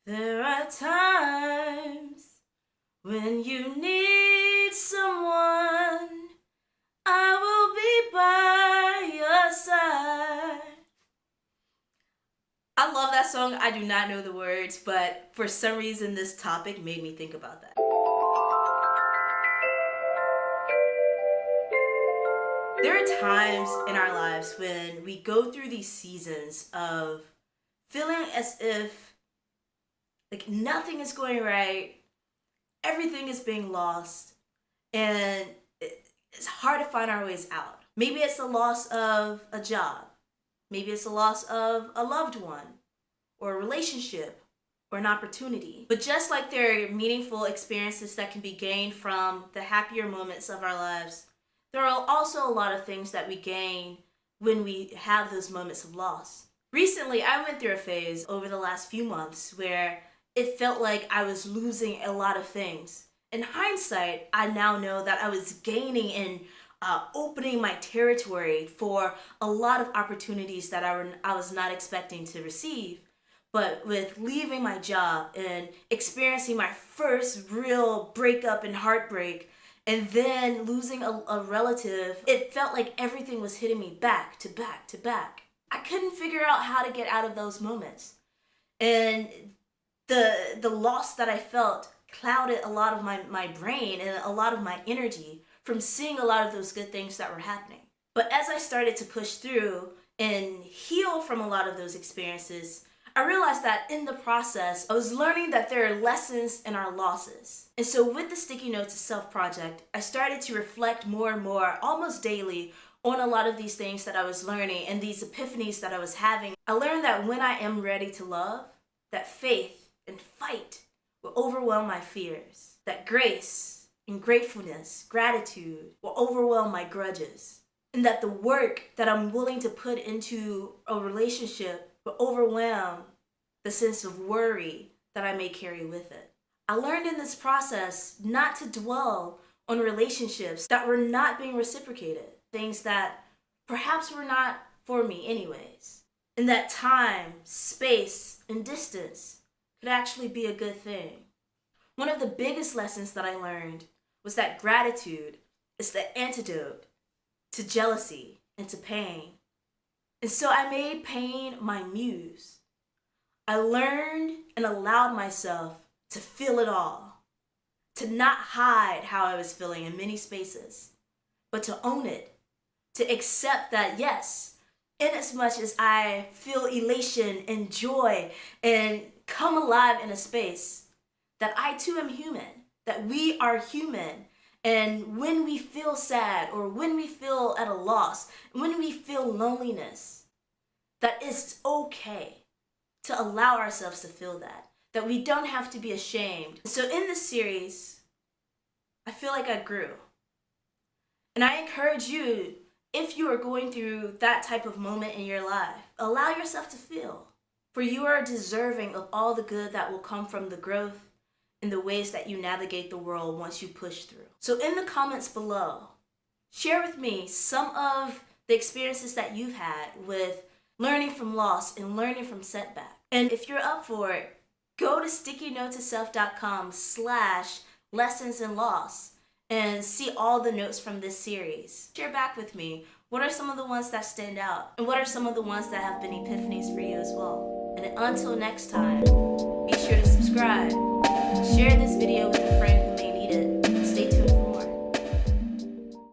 There are times when you need someone, I will be by your side. I love that song. I do not know the words, but for some reason this topic made me think about that. There are times in our lives when we go through these seasons of feeling as if like nothing is going right, everything is being lost, and it's hard to find our ways out. Maybe it's the loss of a job. Maybe it's the loss of a loved one or a relationship or an opportunity. But just like there are meaningful experiences that can be gained from the happier moments of our lives, there are also a lot of things that we gain when we have those moments of loss. Recently, I went through a phase over the last few months where it felt like I was losing a lot of things. In hindsight, I now know that I was gaining and opening my territory for a lot of opportunities that I was not expecting to receive. But with leaving my job and experiencing my first real breakup and heartbreak, and then losing a relative, it felt like everything was hitting me back to back to back. I couldn't figure out how to get out of those moments. And the loss that I felt clouded a lot of my brain and a lot of my energy from seeing a lot of those good things that were happening. But as I started to push through and heal from a lot of those experiences, I realized that in the process, I was learning that there are lessons in our losses. And so with the Sticky Notes to Self project, I started to reflect more and more, almost daily, on a lot of these things that I was learning and these epiphanies that I was having. I learned that when I am ready to love, that faith and fight will overwhelm my fears, that grace and gratefulness, gratitude will overwhelm my grudges, and that the work that I'm willing to put into a relationship will overwhelm the sense of worry that I may carry with it. I learned in this process not to dwell on relationships that were not being reciprocated, things that perhaps were not for me anyways, and that time, space, and distance could actually be a good thing. One of the biggest lessons that I learned was that gratitude is the antidote to jealousy and to pain. And so I made pain my muse. I learned and allowed myself to feel it all, to not hide how I was feeling in many spaces, but to own it, to accept that yes, in as much as I feel elation and joy and come alive in a space, that I too am human, that we are human. And when we feel sad or when we feel at a loss, when we feel loneliness, that it's okay to allow ourselves to feel that we don't have to be ashamed. So in this series, I feel like I grew. And I encourage you, if you are going through that type of moment in your life, allow yourself to feel. For you are deserving of all the good that will come from the growth and the ways that you navigate the world once you push through. So in the comments below, share with me some of the experiences that you've had with learning from loss and learning from setback. And if you're up for it, go to stickynotetoself.com/lessons in loss and see all the notes from this series. Share back with me, what are some of the ones that stand out? And what are some of the ones that have been epiphanies for you as well? And until next time, be sure to subscribe, share this video with